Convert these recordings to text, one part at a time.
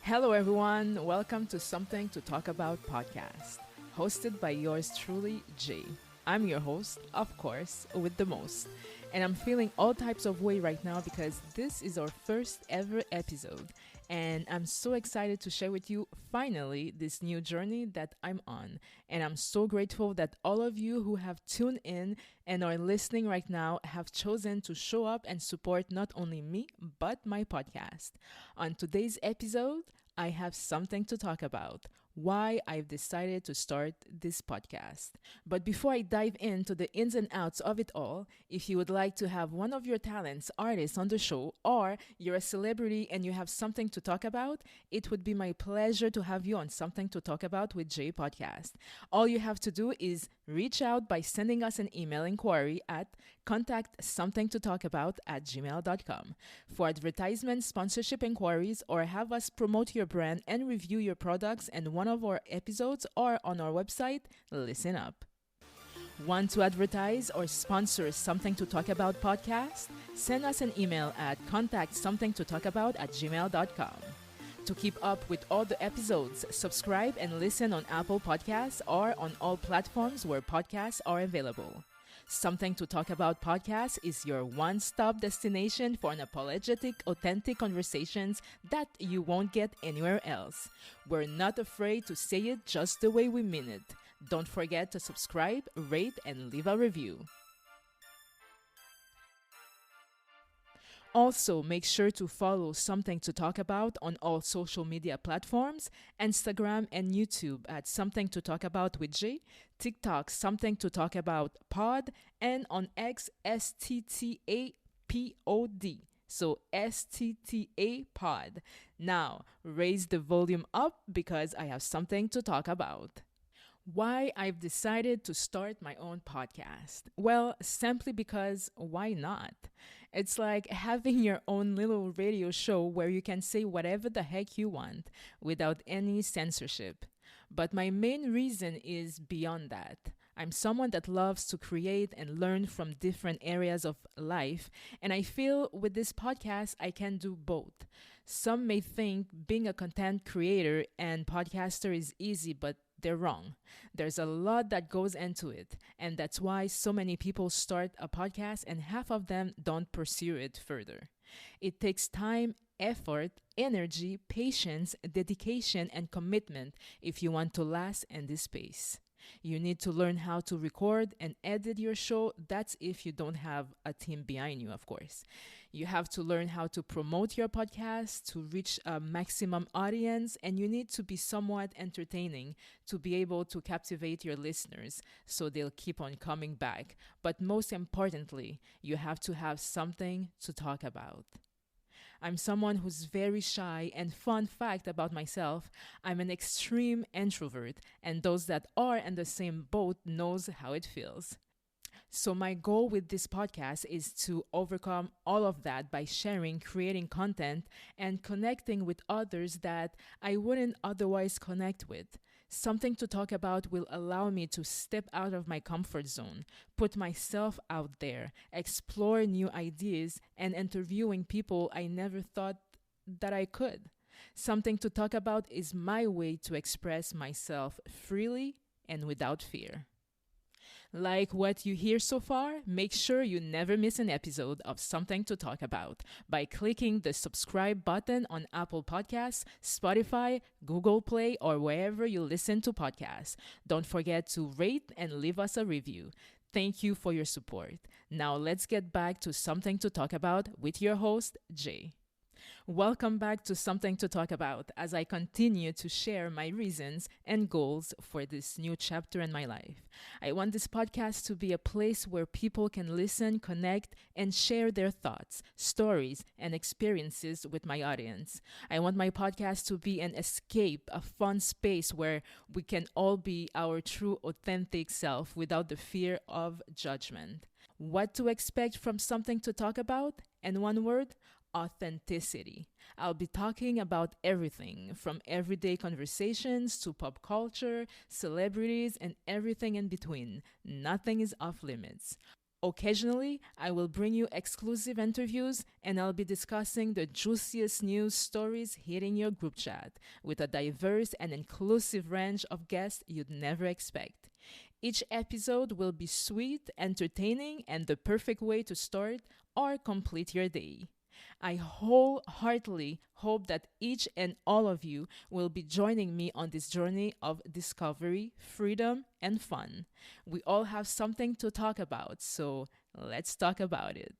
Hello, everyone. Welcome to Something to Talk About podcast, hosted by yours truly, Jay. I'm your host, of course, with the most. And I'm feeling all types of way right now because this is our first ever episode. And I'm so excited to share with you finally this new journey that I'm on. And I'm so grateful that all of you who have tuned in and are listening right now have chosen to show up and support not only me, but my podcast. On today's episode, I have something to talk about why I've decided to start this podcast. But before I dive into the ins and outs of it all, if you would like to have one of your talents artists on the show, or you're a celebrity and you have something to talk about, it would be my pleasure to have you on Something to Talk About with Jay podcast. All you have to do is reach out by sending us an email inquiry at contactsomethingtotalkabout@gmail.com. For advertisement, sponsorship inquiries, or have us promote your brand and review your products in one of our episodes or on our website, listen up. Want to advertise or sponsor Something to Talk About podcast? Send us an email at contactsomethingtotalkabout@gmail.com. To keep up with all the episodes, subscribe and listen on Apple Podcasts or on all platforms where podcasts are available. Something to Talk About podcast is your one-stop destination for unapologetic, authentic conversations that you won't get anywhere else. We're not afraid to say it just the way we mean it. Don't forget to subscribe, rate, and leave a review. Also, make sure to follow Something to Talk About on all social media platforms, Instagram and YouTube at Something to Talk About with Jay, TikTok Something to Talk About Pod, and on X STTAPOD. So STTA Pod. Now, raise the volume up because I have something to talk about. Why I've decided to start my own podcast? Well, simply because why not? It's like having your own little radio show where you can say whatever the heck you want without any censorship. But my main reason is beyond that. I'm someone that loves to create and learn from different areas of life, and I feel with this podcast I can do both. Some may think being a content creator and podcaster is easy, but they're wrong. There's a lot that goes into it, and that's why so many people start a podcast and half of them don't pursue it further. It takes time, effort, energy, patience, dedication, and commitment if you want to last in this space. You need to learn how to record and edit your show. That's if you don't have a team behind you, of course. You have to learn how to promote your podcast to reach a maximum audience, and you need to be somewhat entertaining to be able to captivate your listeners so they'll keep on coming back. But most importantly, you have to have something to talk about. I'm someone who's very shy, and fun fact about myself, I'm an extreme introvert, and those that are in the same boat knows how it feels. So my goal with this podcast is to overcome all of that by sharing, creating content, and connecting with others that I wouldn't otherwise connect with. Something to talk about will allow me to step out of my comfort zone, put myself out there, explore new ideas, and interviewing people I never thought that I could. Something to talk about is my way to express myself freely and without fear. Like what you hear so far, make sure you never miss an episode of Something to Talk About by clicking the subscribe button on Apple Podcasts, Spotify, Google Play, or wherever you listen to podcasts. Don't forget to rate and leave us a review. Thank you for your support. Now let's get back to Something to Talk About with your host, Jay. Welcome back to Something to Talk About as I continue to share my reasons and goals for this new chapter in my life. I want this podcast to be a place where people can listen, connect, and share their thoughts, stories, and experiences with my audience. I want my podcast to be an escape, a fun space where we can all be our true, authentic self without the fear of judgment. What to expect from Something to Talk About? In one word, authenticity. I'll be talking about everything from everyday conversations to pop culture, celebrities, and everything in between. Nothing is off limits. Occasionally, I will bring you exclusive interviews and I'll be discussing the juiciest news stories hitting your group chat with a diverse and inclusive range of guests you'd never expect. Each episode will be sweet, entertaining, and the perfect way to start or complete your day. I wholeheartedly hope that each and all of you will be joining me on this journey of discovery, freedom, and fun. We all have something to talk about, so let's talk about it.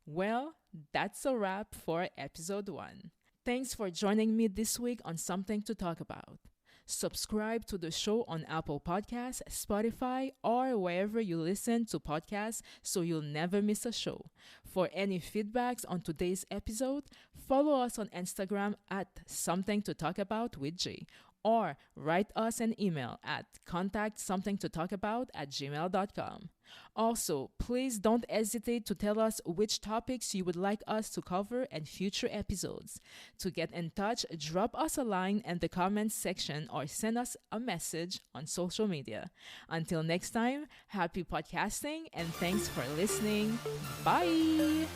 Well, that's a wrap for episode 1. Thanks for joining me this week on Something to Talk About. Subscribe to the show on Apple Podcasts, Spotify, or wherever you listen to podcasts so you'll never miss a show. For any feedbacks on today's episode, follow us on Instagram at Something to Talk About with Jay, or write us an email at contactsomethingtotalkabout@gmail.com. Also, please don't hesitate to tell us which topics you would like us to cover in future episodes. To get in touch, drop us a line in the comments section or send us a message on social media. Until next time, happy podcasting and thanks for listening. Bye!